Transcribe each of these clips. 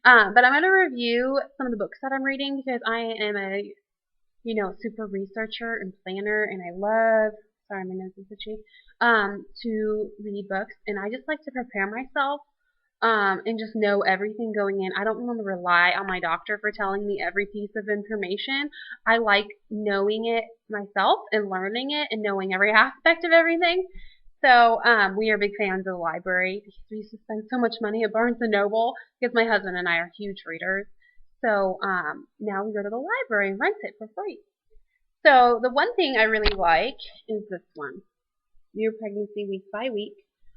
But I'm going to review some of the books that I'm reading because I am a, super researcher and planner, and I love, sorry, my nose is itchy, to read books, and I just like to prepare myself and just know everything going in. I don't want to rely on my doctor for telling me every piece of information. I like knowing it myself and learning it and knowing every aspect of everything. So we are big fans of the library because we used to spend so much money at Barnes and Noble because my husband and I are huge readers. So now we go to the library and rent it for free. So the one thing I really like is this one, Your Pregnancy Week by Week.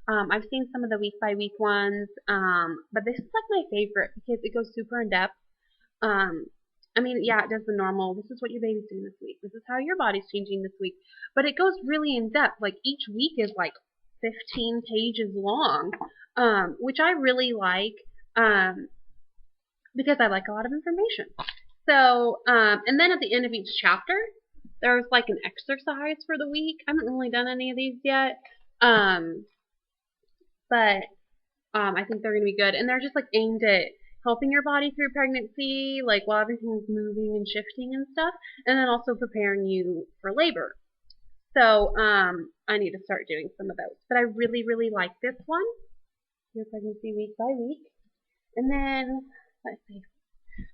I've seen some of the week by week ones, but this is like my favorite because it goes super in depth. Um, I mean, yeah, it does the normal. This is what your baby's doing this week. This is how your body's changing this week. But it goes really in depth. Like each week is like 15 pages long, which I really like um, because I like a lot of information. So, and then at the end of each chapter, there's like an exercise for the week. I haven't really done any of these yet, um, but I think they're going to be good. And they're just like aimed at helping your body through pregnancy, like while everything's moving and shifting and stuff, and then also preparing you for labor. So I need to start doing some of those. But I really, really like this one, Your Pregnancy Week by Week. And then, let's see,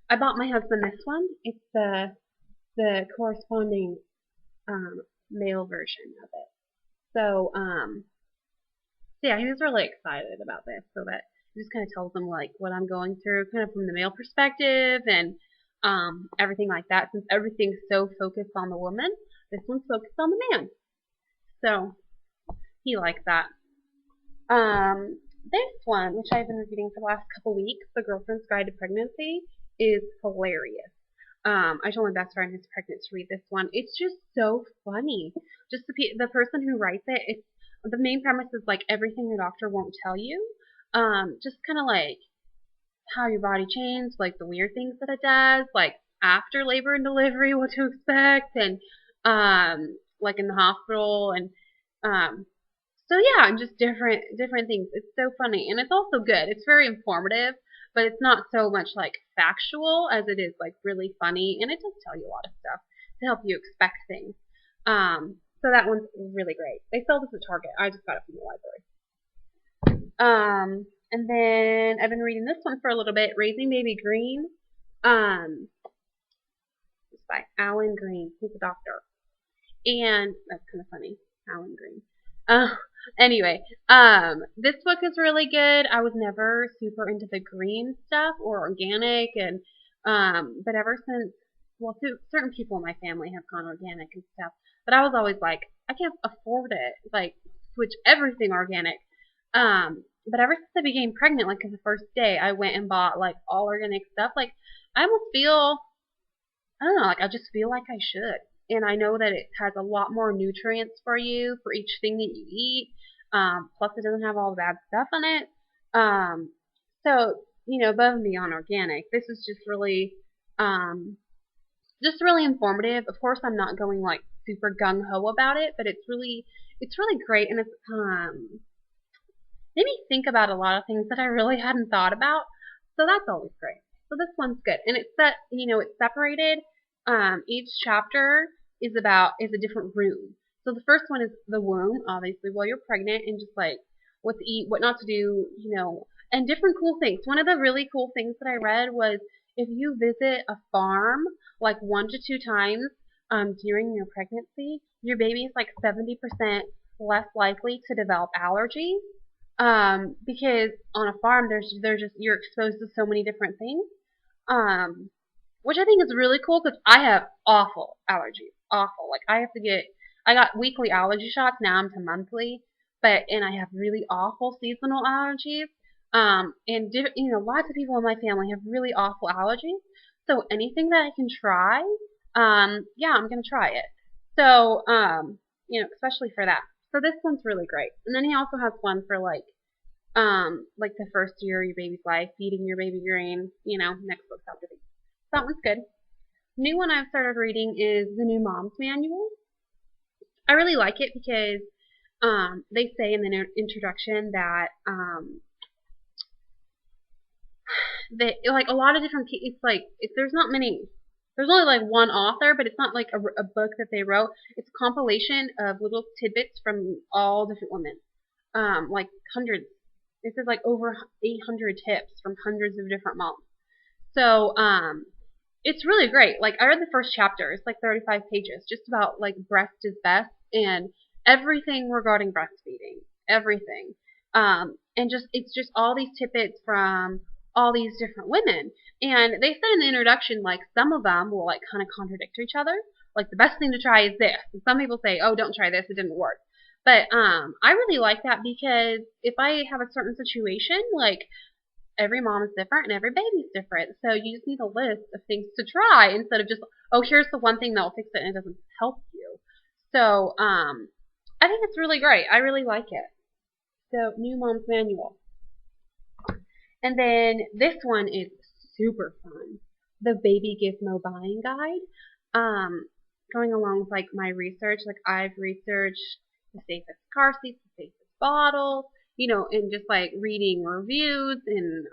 I bought my husband this one. It's the corresponding male version of it. So, yeah, he was really excited about this. So that it just kind of tells him like what I'm going through, kind of from the male perspective and everything like that. Since everything's so focused on the woman, this one's focused on the man. So he likes that. This one, which I've been reading for the last couple weeks, The Girlfriend's Guide to Pregnancy, is hilarious. I told my best friend who's pregnant to read this one. It's just so funny. Just the person who writes it, it's the main premise is like everything your doctor won't tell you. Just kind of like how your body changes, like the weird things that it does, like after labor and delivery, what to expect, and like in the hospital, and um, so yeah, and just different things. It's so funny, and it's also good. It's very informative, but it's not so much like factual as it is like really funny, and it does tell you a lot of stuff to help you expect things. So that one's really great. They sell this at Target. I just got it from the library. And then I've been reading this one for a little bit, Raising Baby Green. It's by Alan Green. He's a doctor, and that's kind of funny, Alan Green. Uh, anyway, this book is really good. I was never super into the green stuff or organic, and but ever since, well, certain people in my family have gone organic and stuff, but I was always like, I can't afford it, like switch everything organic. But ever since I became pregnant, like the first day, I went and bought like all organic stuff. Like I almost feel, I don't know, like I just feel like I should. And I know that it has a lot more nutrients for you for each thing that you eat. Plus, it doesn't have all the bad stuff in it. So, above and beyond organic, this is um, just really informative. Of course, I'm not going like super gung ho about it, but it's really great, and it's made me think about a lot of things that I really hadn't thought about. So that's always great. So this one's good, and it's separated. Each chapter is a different room. So the first one is the womb, obviously, while you're pregnant, and just like what to eat, what not to do, and different cool things. One of the really cool things that I read was if you visit a farm like 1 to 2 times during your pregnancy, your baby is like 70% less likely to develop allergies. Because on a farm, there's just you're exposed to so many different things. Um, which I think is really cool because I have awful allergies, awful. Like I got weekly allergy shots. Now I'm to monthly, and I have really awful seasonal allergies. And lots of people in my family have really awful allergies. So anything that I can try, yeah, I'm gonna try it. So, especially for that. So this one's really great. And then he also has one for like the first year of your baby's life, feeding your baby green, next book's after these. That one's good. New one I've started reading is the New Mom's Manual. I really like it because they say in the introduction that that like a lot of different. It's like there's not many. There's only like one author, but it's not like a book that they wrote. It's a compilation of little tidbits from all different women, like hundreds. This is like over 800 tips from hundreds of different moms. So it's really great. Like I read the first chapter. It's like 35 pages, just about like breast is best and everything regarding breastfeeding, everything. And just it's just all these tidbits from all these different women. And they said in the introduction, like some of them will like kind of contradict each other. Like the best thing to try is this. And some people say, oh, don't try this, it didn't work. But I really like that because if I have a certain situation, like every mom is different and every baby's different. So you just need a list of things to try instead of just, oh, here's the one thing that'll fix it and it doesn't help you. So I think it's really great. I really like it. So New Mom's Manual. And then this one is super fun. The Baby Gizmo Buying Guide. Going along with like my research, like I've researched the safest car seats, the safest bottles, you know, and just like reading reviews and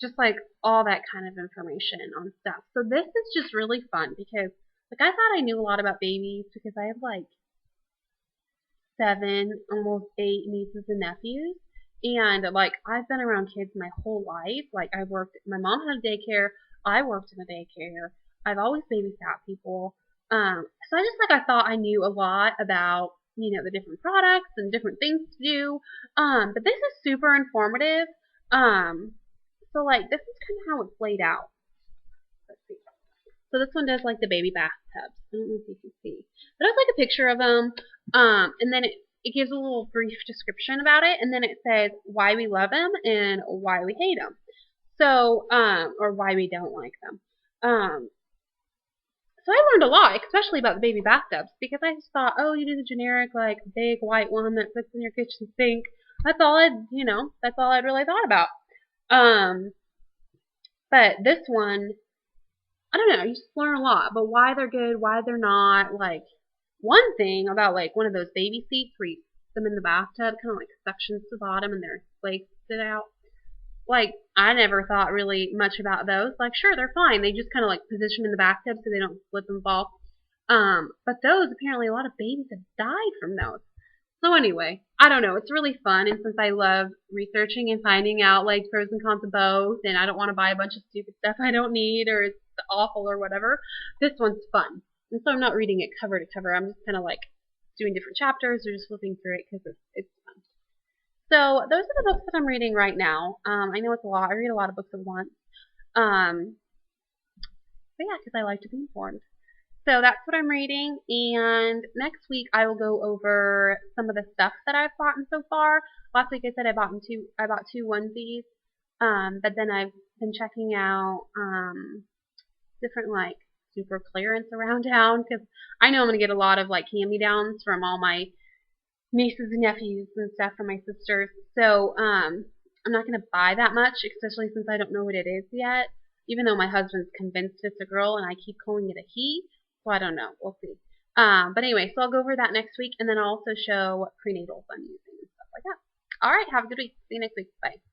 just like all that kind of information on stuff. So this is just really fun because like I thought I knew a lot about babies because I have like 7, almost 8 nieces and nephews. And like I've been around kids my whole life. Like my mom had a daycare, I worked in a daycare. I've always babysat people. So I just like I thought I knew a lot about, you know, the different products and different things to do. But this is super informative. So like this is kind of how it's laid out. Let's see. So this one does like the baby bathtubs. I don't know if you can see. But it's like a picture of them. And then it gives a little brief description about it, and then it says why we love them and why we hate them. So, or why we don't like them. So I learned a lot, especially about the baby bathtubs, because I just thought, oh, you do the generic, like, big white one that fits in your kitchen sink. That's all that's all I'd really thought about. But this one, I don't know, you just learn a lot, but why they're good, why they're not, like, one thing about, like, one of those baby seats where you put them in the bathtub, kind of like suctions to the bottom and their legs sit out. Like, I never thought really much about those. Like, sure, they're fine. They just kind of, like, position them in the bathtub so they don't slip and fall. But those, apparently, a lot of babies have died from those. So anyway, I don't know. It's really fun, and since I love researching and finding out, like, pros and cons of both, and I don't want to buy a bunch of stupid stuff I don't need, or it's awful or whatever, this one's fun. And so I'm not reading it cover to cover. I'm just kind of, like, doing different chapters or just flipping through it because it's fun. So those are the books that I'm reading right now. I know it's a lot. I read a lot of books at once. But yeah, because I like to be informed. So that's what I'm reading. And next week I will go over some of the stuff that I've bought so far. Last week I said I bought two onesies. But then I've been checking out different like super clearance around town because I know I'm gonna get a lot of like hand-me-downs from all my nieces and nephews and stuff from my sisters. So I'm not going to buy that much, especially since I don't know what it is yet, even though my husband's convinced it's a girl and I keep calling it a he. So I don't know. We'll see. But anyway, so I'll go over that next week, and then I'll also show prenatals I'm using and stuff like that. All right, have a good week. See you next week. Bye.